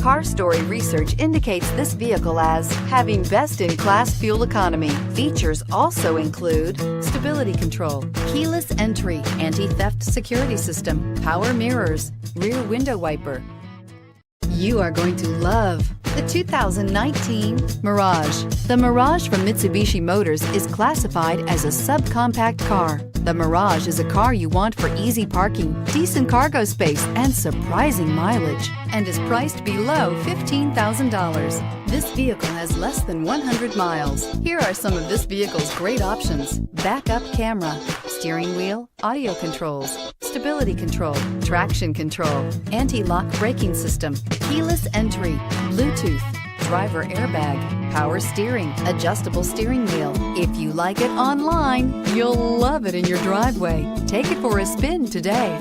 Car Story research indicates this vehicle as having best-in-class fuel economy. Features also include stability control, keyless entry, anti-theft security system, power mirrors, rear window wiper. You are going to love the 2019 Mirage. The Mirage from Mitsubishi Motors is classified as a subcompact car. The Mirage is a car you want for easy parking, decent cargo space, and surprising mileage, and is priced below $15,000. This vehicle has less than 100 miles. Here are some of this vehicle's great options: backup camera, steering wheel audio controls, stability control, traction control, anti-lock braking system, keyless entry, Bluetooth, driver airbag, power steering, adjustable steering wheel. If you like it online, you'll love it in your driveway. Take it for a spin today.